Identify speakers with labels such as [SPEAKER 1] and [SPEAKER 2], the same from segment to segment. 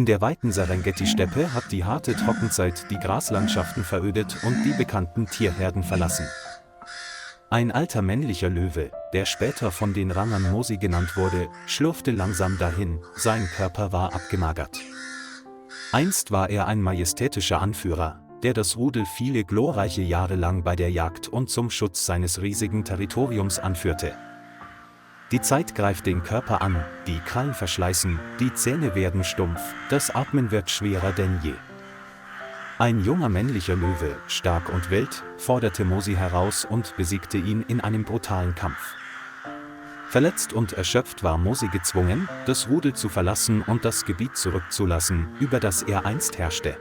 [SPEAKER 1] In der weiten Serengeti-Steppe hat die harte Trockenzeit die Graslandschaften verödet und die bekannten Tierherden verlassen. Ein alter männlicher Löwe, der später von den Rangern Mosi genannt wurde, schlurfte langsam dahin, sein Körper war abgemagert. Einst war er ein majestätischer Anführer, der das Rudel viele glorreiche Jahre lang bei der Jagd und zum Schutz seines riesigen Territoriums anführte. Die Zeit greift den Körper an, die Krallen verschleißen, die Zähne werden stumpf, das Atmen wird schwerer denn je. Ein junger männlicher Löwe, stark und wild, forderte Mosi heraus und besiegte ihn in einem brutalen Kampf. Verletzt und erschöpft war Mosi gezwungen, das Rudel zu verlassen und das Gebiet zurückzulassen, über das er einst herrschte.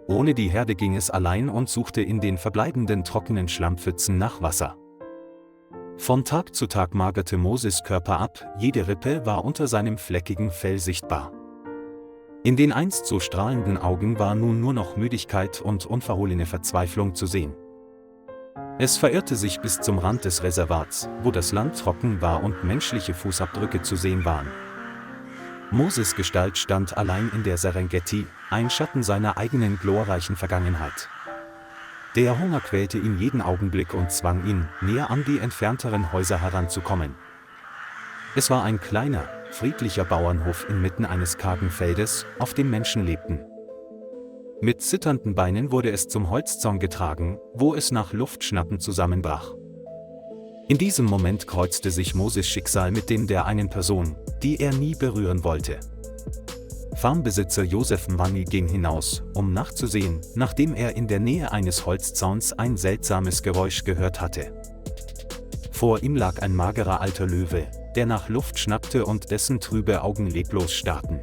[SPEAKER 1] Ohne die Herde ging es allein und suchte in den verbleibenden trockenen Schlammpfützen nach Wasser. Von Tag zu Tag magerte Mosis Körper ab, jede Rippe war unter seinem fleckigen Fell sichtbar. In den einst so strahlenden Augen war nun nur noch Müdigkeit und unverhohlene Verzweiflung zu sehen. Es verirrte sich bis zum Rand des Reservats, wo das Land trocken war und menschliche Fußabdrücke zu sehen waren. Moses Gestalt stand allein in der Serengeti, ein Schatten seiner eigenen glorreichen Vergangenheit. Der Hunger quälte ihn jeden Augenblick und zwang ihn, näher an die entfernteren Häuser heranzukommen. Es war ein kleiner, friedlicher Bauernhof inmitten eines kargen Feldes, auf dem Menschen lebten. Mit zitternden Beinen wurde es zum Holzzaun getragen, wo es nach Luftschnappen zusammenbrach. In diesem Moment kreuzte sich Moses Schicksal mit dem der einen Person, die er nie berühren wollte. Farmbesitzer Josef Mwangi ging hinaus, um nachzusehen, nachdem er in der Nähe eines Holzzauns ein seltsames Geräusch gehört hatte. Vor ihm lag ein magerer alter Löwe, der nach Luft schnappte und dessen trübe Augen leblos starrten.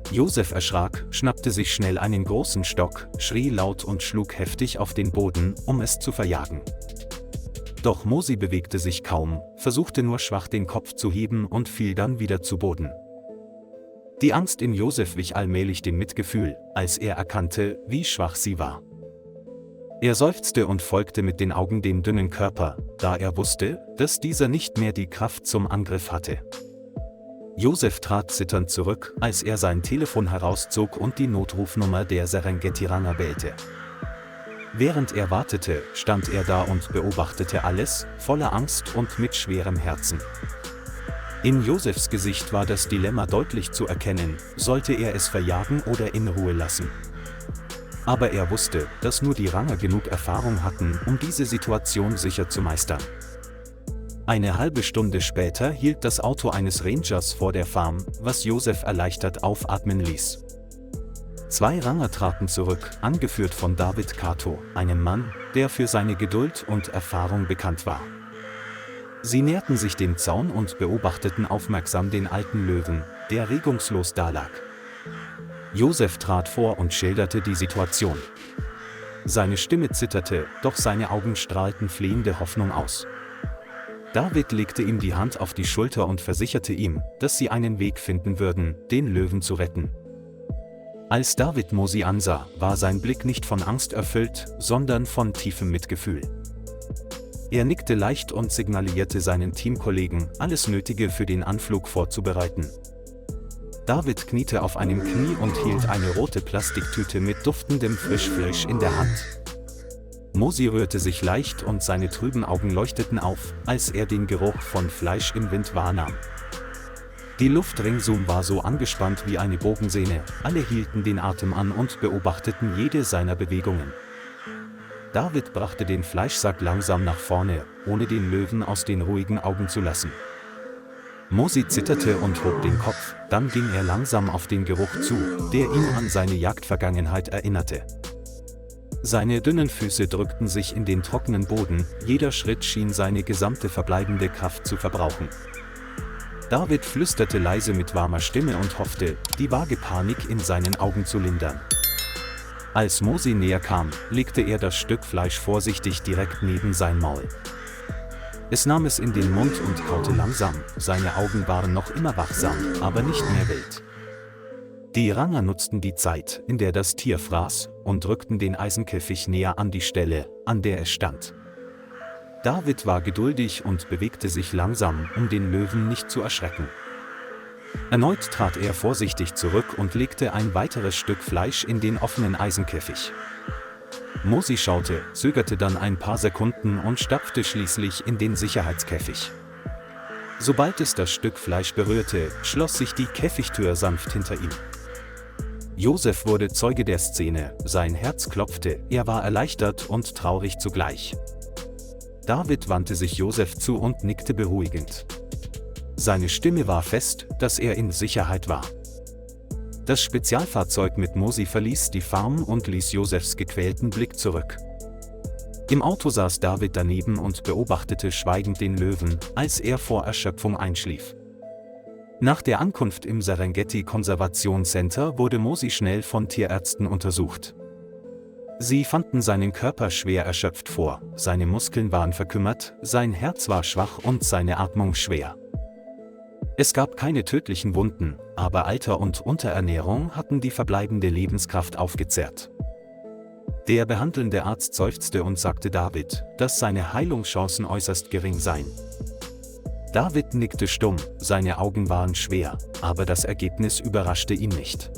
[SPEAKER 1] Josef erschrak, schnappte sich schnell einen großen Stock, schrie laut und schlug heftig auf den Boden, um es zu verjagen. Doch Mosi bewegte sich kaum, versuchte nur schwach den Kopf zu heben und fiel dann wieder zu Boden. Die Angst in Josef wich allmählich dem Mitgefühl, als er erkannte, wie schwach sie war. Er seufzte und folgte mit den Augen dem dünnen Körper, da er wusste, dass dieser nicht mehr die Kraft zum Angriff hatte. Josef trat zitternd zurück, als er sein Telefon herauszog und die Notrufnummer der Serengeti-Ranger wählte. Während er wartete, stand er da und beobachtete alles, voller Angst und mit schwerem Herzen. In Josefs Gesicht war das Dilemma deutlich zu erkennen, sollte er es verjagen oder in Ruhe lassen. Aber er wusste, dass nur die Ranger genug Erfahrung hatten, um diese Situation sicher zu meistern. Eine halbe Stunde später hielt das Auto eines Rangers vor der Farm, was Josef erleichtert aufatmen ließ. 2 Ranger traten zurück, angeführt von David Kato, einem Mann, der für seine Geduld und Erfahrung bekannt war. Sie näherten sich dem Zaun und beobachteten aufmerksam den alten Löwen, der regungslos dalag. Josef trat vor und schilderte die Situation. Seine Stimme zitterte, doch seine Augen strahlten flehende Hoffnung aus. David legte ihm die Hand auf die Schulter und versicherte ihm, dass sie einen Weg finden würden, den Löwen zu retten. Als David Mosi ansah, war sein Blick nicht von Angst erfüllt, sondern von tiefem Mitgefühl. Er nickte leicht und signalisierte seinen Teamkollegen, alles Nötige für den Anflug vorzubereiten. David kniete auf einem Knie und hielt eine rote Plastiktüte mit duftendem Frischfleisch in der Hand. Mosi rührte sich leicht und seine trüben Augen leuchteten auf, als er den Geruch von Fleisch im Wind wahrnahm. Die Luft ringsum war so angespannt wie eine Bogensehne, alle hielten den Atem an und beobachteten jede seiner Bewegungen. David brachte den Fleischsack langsam nach vorne, ohne den Löwen aus den ruhigen Augen zu lassen. Mosi zitterte und hob den Kopf, dann ging er langsam auf den Geruch zu, der ihn an seine Jagdvergangenheit erinnerte. Seine dünnen Füße drückten sich in den trockenen Boden, jeder Schritt schien seine gesamte verbleibende Kraft zu verbrauchen. David flüsterte leise mit warmer Stimme und hoffte, die vage Panik in seinen Augen zu lindern. Als Mosi näher kam, legte er das Stück Fleisch vorsichtig direkt neben sein Maul. Es nahm es in den Mund und kaute langsam, seine Augen waren noch immer wachsam, aber nicht mehr wild. Die Ranger nutzten die Zeit, in der das Tier fraß, und rückten den Eisenkäfig näher an die Stelle, an der es stand. David war geduldig und bewegte sich langsam, um den Löwen nicht zu erschrecken. Erneut trat er vorsichtig zurück und legte ein weiteres Stück Fleisch in den offenen Eisenkäfig. Mose schaute, zögerte dann ein paar Sekunden und stapfte schließlich in den Sicherheitskäfig. Sobald es das Stück Fleisch berührte, schloss sich die Käfigtür sanft hinter ihm. Josef wurde Zeuge der Szene, sein Herz klopfte, er war erleichtert und traurig zugleich. David wandte sich Josef zu und nickte beruhigend. Seine Stimme war fest, dass er in Sicherheit war. Das Spezialfahrzeug mit Mose verließ die Farm und ließ Josefs gequälten Blick zurück. Im Auto saß David daneben und beobachtete schweigend den Löwen, als er vor Erschöpfung einschlief. Nach der Ankunft im Serengeti Conservation Center wurde Mose schnell von Tierärzten untersucht. Sie fanden seinen Körper schwer erschöpft vor, seine Muskeln waren verkümmert, sein Herz war schwach und seine Atmung schwer. Es gab keine tödlichen Wunden, aber Alter und Unterernährung hatten die verbleibende Lebenskraft aufgezehrt. Der behandelnde Arzt seufzte und sagte David, dass seine Heilungschancen äußerst gering seien. David nickte stumm, seine Augen waren schwer, aber das Ergebnis überraschte ihn nicht.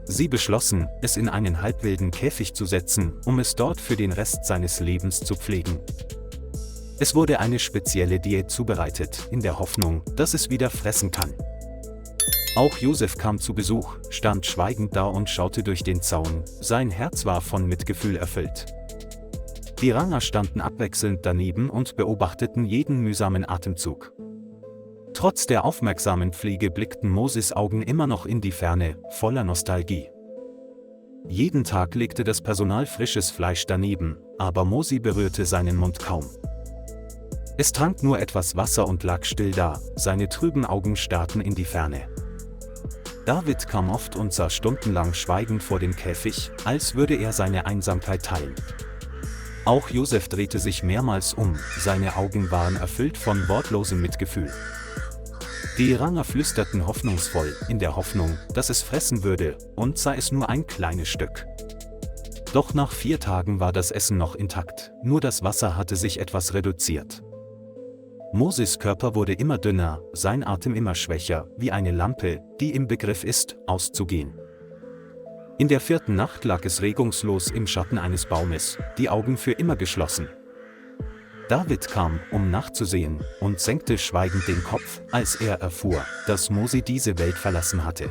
[SPEAKER 1] Sie beschlossen, es in einen halbwilden Käfig zu setzen, um es dort für den Rest seines Lebens zu pflegen. Es wurde eine spezielle Diät zubereitet, in der Hoffnung, dass es wieder fressen kann. Auch Josef kam zu Besuch, stand schweigend da und schaute durch den Zaun, sein Herz war von Mitgefühl erfüllt. Die Ranger standen abwechselnd daneben und beobachteten jeden mühsamen Atemzug. Trotz der aufmerksamen Pflege blickten Moses Augen immer noch in die Ferne, voller Nostalgie. Jeden Tag legte das Personal frisches Fleisch daneben, aber Mose berührte seinen Mund kaum. Es trank nur etwas Wasser und lag still da, seine trüben Augen starrten in die Ferne. David kam oft und sah stundenlang schweigend vor dem Käfig, als würde er seine Einsamkeit teilen. Auch Josef drehte sich mehrmals um, seine Augen waren erfüllt von wortlosem Mitgefühl. Die Ranger flüsterten hoffnungsvoll, in der Hoffnung, dass es fressen würde, und sei es nur ein kleines Stück. Doch nach 4 Tagen war das Essen noch intakt, nur das Wasser hatte sich etwas reduziert. Moses Körper wurde immer dünner, sein Atem immer schwächer, wie eine Lampe, die im Begriff ist, auszugehen. In der 4. Nacht lag es regungslos im Schatten eines Baumes, die Augen für immer geschlossen. David kam, um nachzusehen, und senkte schweigend den Kopf, als er erfuhr, dass Mose diese Welt verlassen hatte.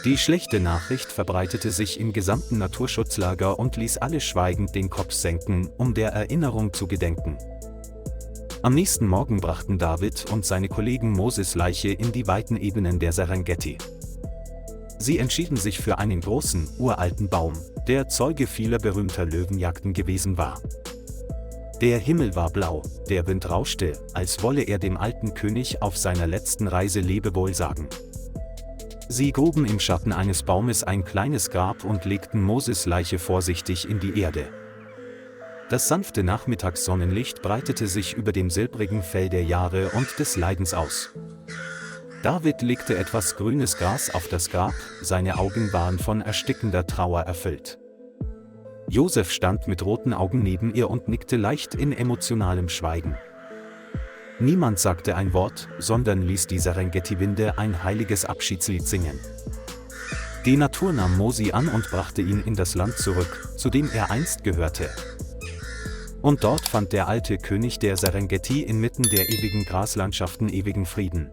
[SPEAKER 1] Die schlechte Nachricht verbreitete sich im gesamten Naturschutzlager und ließ alle schweigend den Kopf senken, um der Erinnerung zu gedenken. Am nächsten Morgen brachten David und seine Kollegen Moses Leiche in die weiten Ebenen der Serengeti. Sie entschieden sich für einen großen, uralten Baum, der Zeuge vieler berühmter Löwenjagden gewesen war. Der Himmel war blau, der Wind rauschte, als wolle er dem alten König auf seiner letzten Reise Lebewohl sagen. Sie gruben im Schatten eines Baumes ein kleines Grab und legten Moses Leiche vorsichtig in die Erde. Das sanfte Nachmittagssonnenlicht breitete sich über dem silbrigen Fell der Jahre und des Leidens aus. David legte etwas grünes Gras auf das Grab, seine Augen waren von erstickender Trauer erfüllt. Josef stand mit roten Augen neben ihr und nickte leicht in emotionalem Schweigen. Niemand sagte ein Wort, sondern ließ die Serengeti-Winde ein heiliges Abschiedslied singen. Die Natur nahm Mose an und brachte ihn in das Land zurück, zu dem er einst gehörte. Und dort fand der alte König der Serengeti inmitten der ewigen Graslandschaften ewigen Frieden.